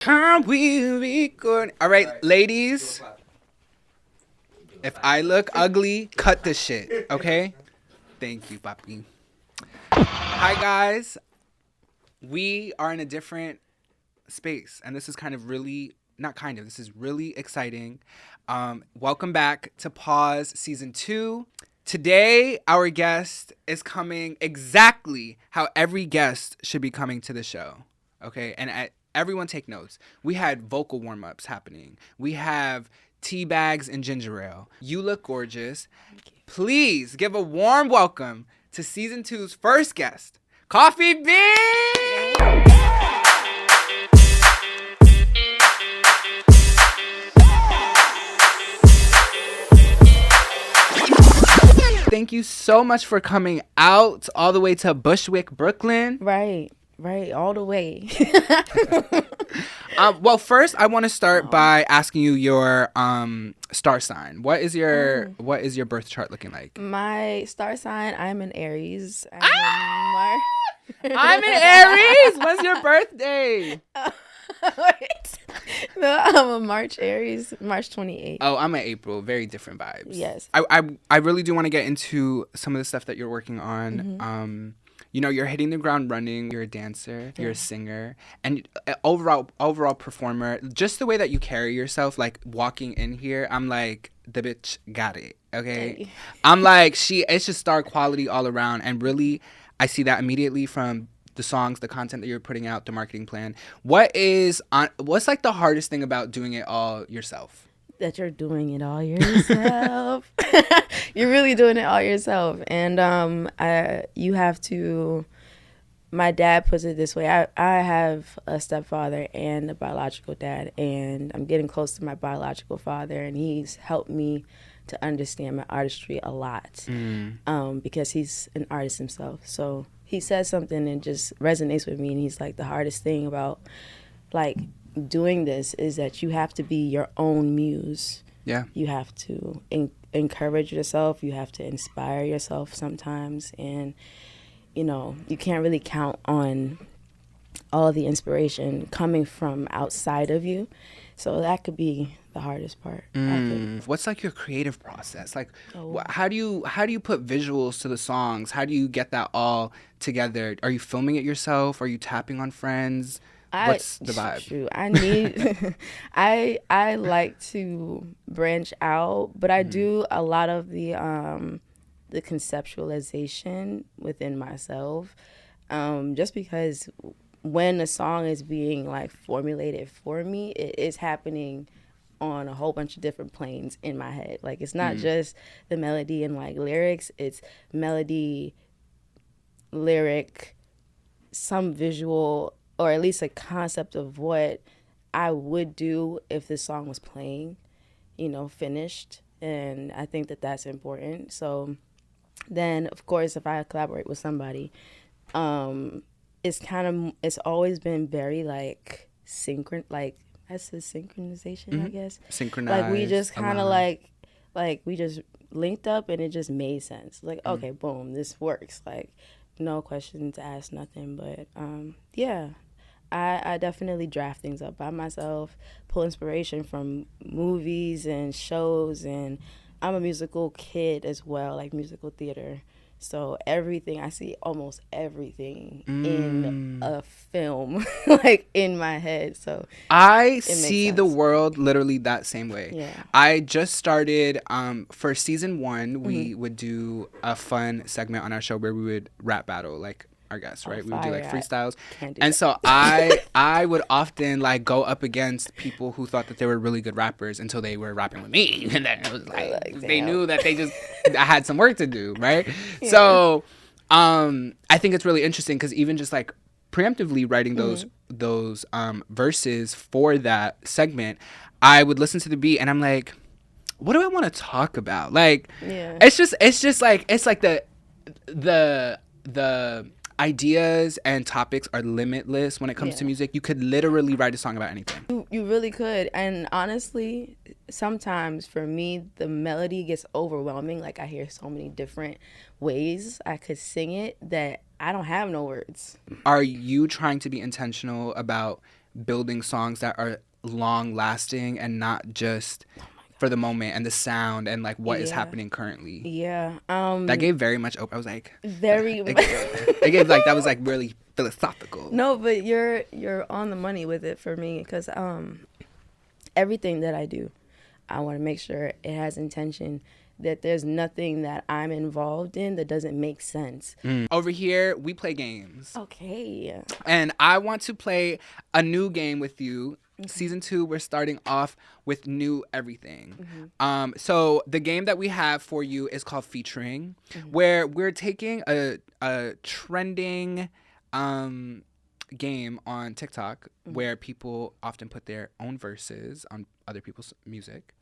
Can we record? All right, ladies. If I look ugly, cut this shit, okay? Thank you, papi. Hi, guys. We are in a different space, and this is kind of really, not kind of, this is really exciting. Welcome back to Pause Season 2. Today, our guest is coming exactly how every guest should be coming to the show, okay? And everyone take notes. We had vocal warm-ups happening. We have tea bags and ginger ale. You look gorgeous. Please give a warm welcome to Season 2's first guest, Coffee Beane! Thank you so much for coming out all the way to Bushwick, Brooklyn. Right, all the way. Well, first I want to start by asking you your star sign. What is your birth chart looking like? My star sign, I'm an Aries. I'm an Aries. When's your birthday? Wait. No, I'm a March Aries, March 28th. Oh, I'm an April. Very different vibes. Yes. I really do want to get into some of the stuff that you're working on. Mm-hmm. You know, you're hitting the ground running. You're a dancer. Yeah. You're a singer, and overall performer. Just the way that you carry yourself, like walking in here, I'm like, the bitch got it. Okay, hey. I'm like, it's just star quality all around, and really, I see that immediately from the songs, the content that you're putting out, the marketing plan. What's like the hardest thing about doing it all yourself? That you're doing it all yourself. You're really doing it all yourself. And you have to, my dad puts it this way. I have a stepfather and a biological dad, and I'm getting close to my biological father, and he's helped me to understand my artistry a lot because he's an artist himself. So he says something and just resonates with me, and he's like, the hardest thing about like doing this is that you have to be your own muse. Yeah. You have to encourage yourself. You have to inspire yourself sometimes. And, you know, you can't really count on all the inspiration coming from outside of you. So that could be the hardest part. What's like your creative process? Like, how do you put visuals to the songs? How do you get that all together? Are you filming it yourself? Are you tapping on friends? What's the vibe? Shoot, I need I like to branch out, but I do a lot of the conceptualization within myself. Just because when a song is being like formulated for me, it is happening on a whole bunch of different planes in my head. Like, it's not just the melody and like lyrics, it's melody, lyric, some visual, or at least a concept of what I would do if this song was playing, you know, finished. And I think that that's important. So then, of course, if I collaborate with somebody, it's always been very like that's his synchronization, I guess. Synchronized. Like, we just kind of like we just linked up and it just made sense. Like, okay, boom, this works. Like, no questions asked, nothing. But yeah, I definitely draft things up by myself, pull inspiration from movies and shows, and I'm a musical kid as well, like musical theater. So I see almost everything in a film, like in my head. So I see the world literally that same way. Yeah. I just started, for season 1, we would do a fun segment on our show where we would rap battle, like our guests, right? We would do like freestyles. And so I would often like go up against people who thought that they were really good rappers until they were rapping with me. And then it was like they knew that I had some work to do, right? Yeah. So I think it's really interesting because even just like preemptively writing those verses for that segment, I would listen to the beat and I'm like, what do I want to talk about? Like, it's just like, it's like the ideas and topics are limitless when it comes to music. You could literally write a song about anything. You really could. And honestly, sometimes for me, the melody gets overwhelming. Like, I hear so many different ways I could sing it that I don't have no words. Are you trying to be intentional about building songs that are long lasting and not just for the moment and the sound and like what is happening currently. Yeah. That gave very much I was like very it gave like that was like really philosophical. No, but you're on the money with it for me, because everything that I do, I want to make sure it has intention, that there's nothing that I'm involved in that doesn't make sense. Over here, we play games. Okay. And I want to play a new game with you. Season 2, we're starting off with new everything. So the game that we have for you is called Featuring, where we're taking a trending game on TikTok where people often put their own verses on other people's music.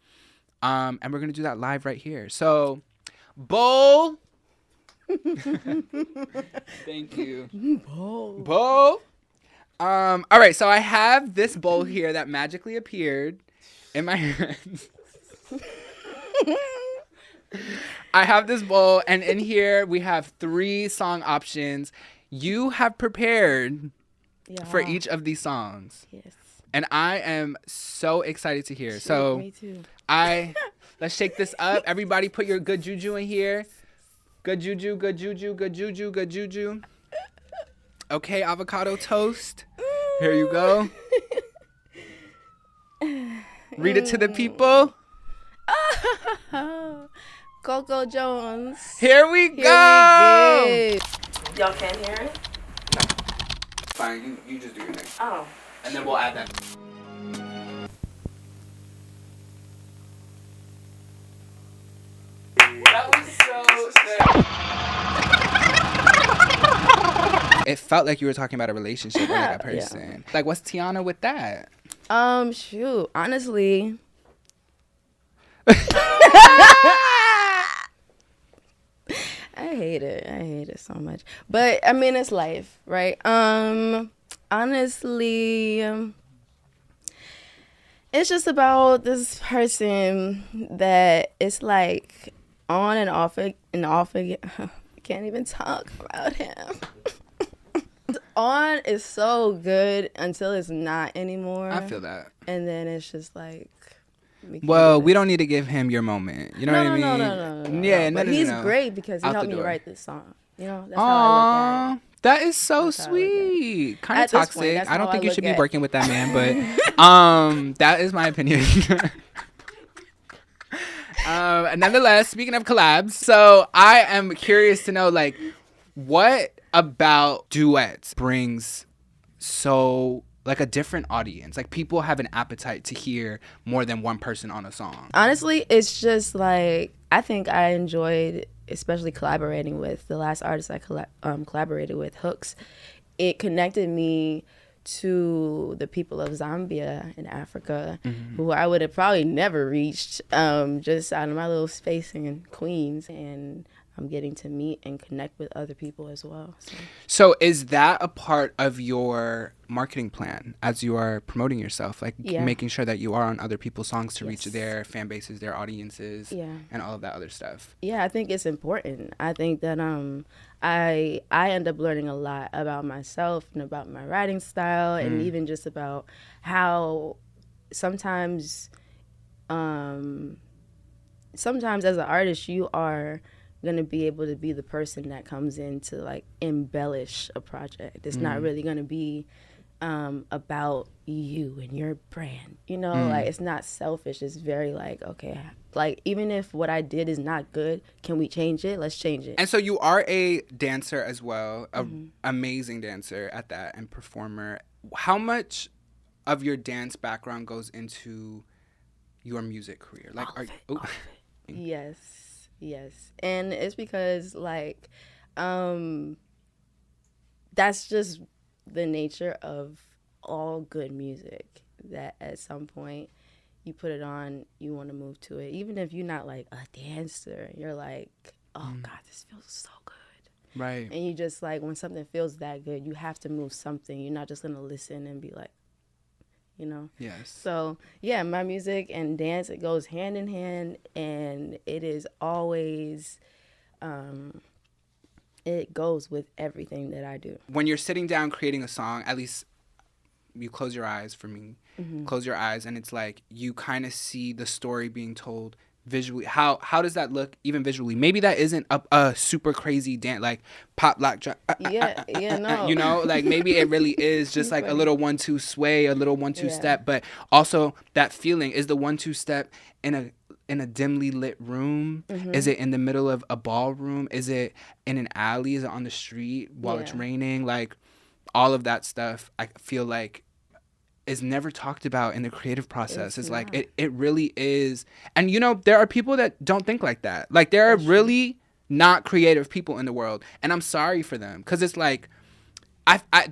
And we're going to do that live right here. So, bowl. Thank you. Bowl. All right, so I have this bowl here that magically appeared in my hands. I have this bowl, and in here we have 3 song options. You have prepared for each of these songs. Yes. And I am so excited to hear. Shit, so me too. Let's shake this up. Everybody put your good juju in here. Good juju, good juju, good juju, good juju. Okay, avocado toast. Here you go. Read it to the people. Coco Jones. Here we go. Y'all can't hear it? No. Fine, you just do your thing. Oh. And then we'll add that. That was so sick. It felt like you were talking about a relationship with like a person. Like, what's Tiana with that? Shoot. Honestly. I hate it so much. But I mean, it's life, right? Honestly, it's just about this person that it's like on and off again. I can't even talk about him. On is so good until it's not anymore. I feel that. And then it's just like, we don't need to give him your moment. You know what I mean? No. Yeah, but he's great because he helped me write this song. You know, that's how I look at it. That is so sweet. Kind of toxic. I don't think you should be working with that man, but that is my opinion. Nonetheless, speaking of collabs, so I am curious to know, like, what about duets brings so like a different audience? Like, people have an appetite to hear more than one person on a song. Honestly, it's just like, I think I enjoyed, especially collaborating with the last artist I collaborated with, Hooks. It connected me to the people of Zambia in Africa, who I would have probably never reached just out of my little space in Queens. And I'm getting to meet and connect with other people as well. So is that a part of your marketing plan as you are promoting yourself? Like making sure that you are on other people's songs to reach their fan bases, their audiences, and all of that other stuff? Yeah, I think it's important. I think that I end up learning a lot about myself and about my writing style and even just about how sometimes as an artist you are gonna be able to be the person that comes in to like embellish a project. It's not really gonna be about you and your brand, you know. Like, it's not selfish. It's very like, okay, like, even if what I did is not good, can we change it? Let's change it. And so you are a dancer as well, an amazing dancer at that, and performer. How much of your dance background goes into your music career? Like, Yes. And it's because, like, that's just the nature of all good music, that at some point you put it on, you want to move to it. Even if you're not, like, a dancer, you're like, oh, God, this feels so good. Right. And you just, like, when something feels that good, you have to move something. You're not just going to listen and be like, you know? Yes. So, yeah, my music and dance, it goes hand in hand, and it is always, it goes with everything that I do. When you're sitting down creating a song, at least you close your eyes for me. Close your eyes, and it's like you kind of see the story being told visually. How does that look even visually? Maybe that isn't a super crazy dance like pop lock no. you know, like maybe it really is just like a little 1-2 sway, a little 1-2 step, but also that feeling is the 1-2 step in a dimly lit room. Is it in the middle of a ballroom? Is it in an alley? Is it on the street while it's raining? Like all of that stuff I feel like is never talked about in the creative process. It's like it really is. And you know, there are people that don't think like that. Like there are really not creative people in the world, and I'm sorry for them, because it's like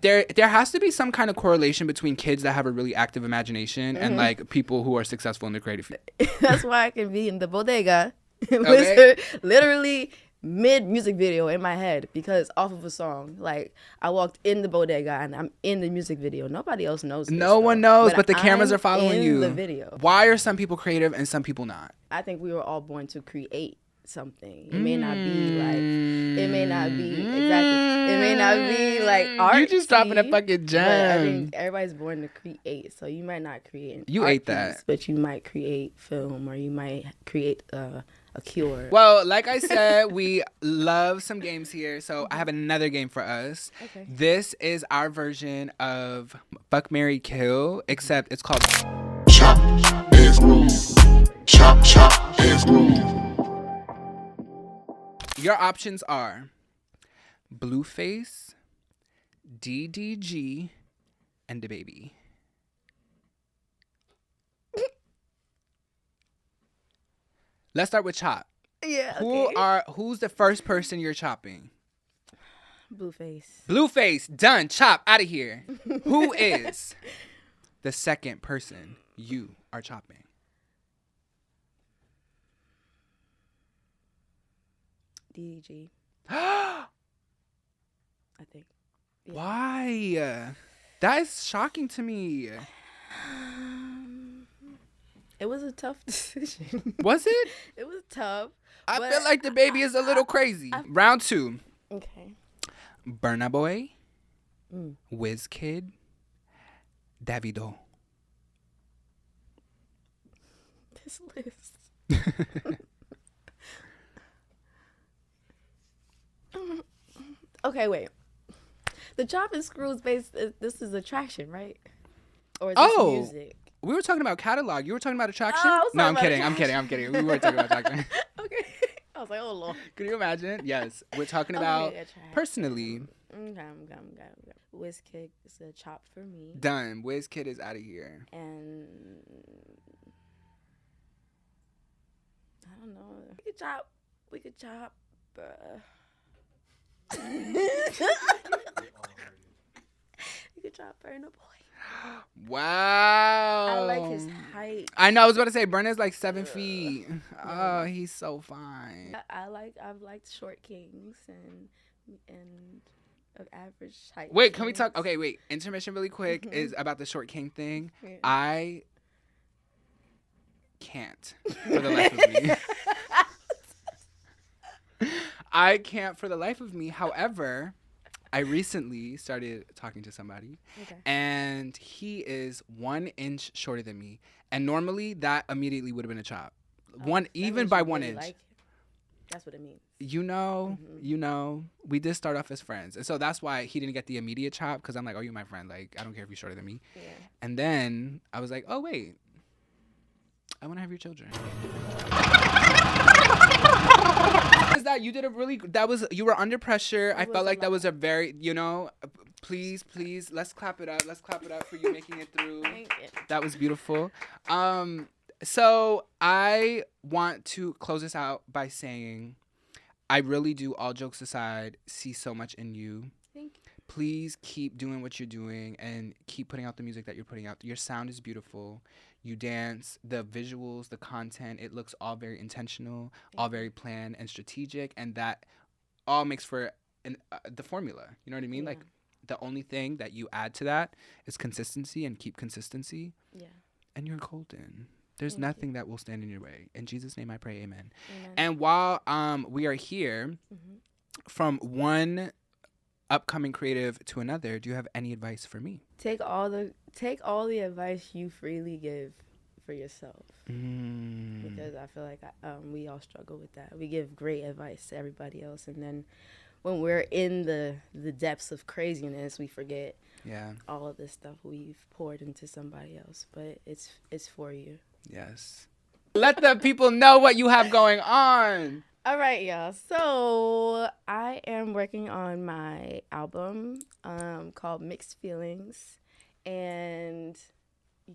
there has to be some kind of correlation between kids that have a really active imagination and like people who are successful in the creative field. That's why I can be in the bodega with literally mid music video in my head, because off of a song. Like I walked in the bodega and I'm in the music video. Nobody else knows this, no one knows, but the cameras are following you. The video. Why are some people creative and some people not? I think we were all born to create something. It may not be like, it may not be exactly, it may not be like art. You just dropping a fucking gem. But I think everybody's born to create. So you might not create you art ate that piece, but you might create film, or you might create a cure. Well, like I said, we love some games here, so I have another game for us. Okay. This is our version of Fuck, Marry, Kill, except it's called Chop is room. Chop is room. Your options are Blueface, DDG, and DaBaby. Let's start with chop. Yeah. Okay. Who's the first person you're chopping? Blueface. Blueface, done. Chop, out of here. Who is the second person you are chopping? DDG. I think. Yeah. Why? That is shocking to me. It was a tough decision. Was it? It was tough. I feel like DaBaby is a little crazy. Round 2. Okay. Burna Boy, Wizkid, Davido. This list. Okay, wait. The chop and screws based. This is attraction, right? Or is this music? We were talking about catalog. You were talking about attraction? Oh, No, I'm kidding. I'm kidding. We weren't talking about attraction. Okay. I was like, oh Lord. Can you imagine? Yes. We're talking about personally. Okay. Wizkid is a chop for me. Done. Wizkid is out of here. And I don't know. We could chop. You could chop Burna Boy. Wow. I like his height. I know. I was about to say Burna's like 7 feet. Oh, he's so fine. I've liked short kings and of average height. Wait, can we talk? Okay, wait. Intermission really quick is about the short king thing. Yeah. I can't for the life of me. I can't for the life of me. However, I recently started talking to somebody, and he is 1 inch shorter than me. And normally that immediately would have been a chop. Even by 1 inch. Like, that's what it means. You know, we did start off as friends. And so that's why he didn't get the immediate chop, because I'm like, oh, you're my friend. Like, I don't care if you're shorter than me. Yeah. And then I was like, oh, wait. I want to have your children. Is that you did a really, you were under pressure. I felt like that was a very, please, let's clap it up. Let's clap it up for you making it through. Thank you. That was beautiful. So I want to close this out by saying, I really do, all jokes aside, see so much in you. Thank you. Please keep doing what you're doing and keep putting out the music that you're putting out. Your sound is beautiful. You dance, the visuals, the content, it looks all very intentional, all very planned and strategic, and that all makes for the formula. You know what I mean? Yeah. Like, the only thing that you add to that is consistency, and keep consistency. Yeah. And you're golden. There's nothing that will stand in your way. In Jesus' name I pray, amen. And while we are here, from one upcoming creative to another, do you have any advice for me? Take all the advice you freely give for yourself. Because I feel like we all struggle with that. We give great advice to everybody else, and then when we're in the depths of craziness, we forget all of this stuff we've poured into somebody else. But it's for you. Yes. Let the people know what you have going on. All right, y'all. So I am working on my album called Mixed Feelings, and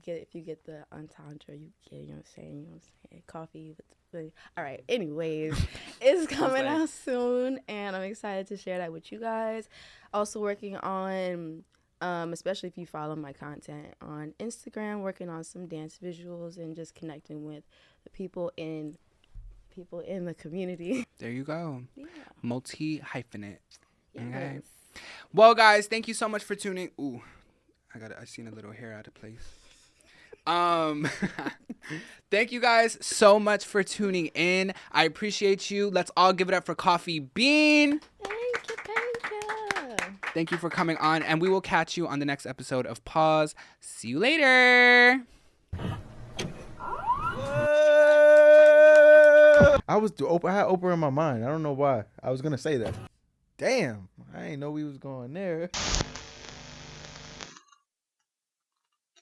if you get the entendre, you get, you know what I'm saying? Coffee with the, all right. Anyways, it's coming out soon, and I'm excited to share that with you guys. Also working on, especially if you follow my content on Instagram, working on some dance visuals and just connecting with the people in the community. There you go. Yeah. Multi-hyphenate. Yes. Okay. Well, guys, thank you so much for tuning. Ooh, I seen a little hair out of place. Thank you guys so much for tuning in. I appreciate you. Let's all give it up for Coffee Beane. Thank you. Thank you for coming on, and we will catch you on the next episode of Pause. See you later. I had Oprah in my mind. I don't know why. I was gonna say that. Damn, I didn't know we was going there.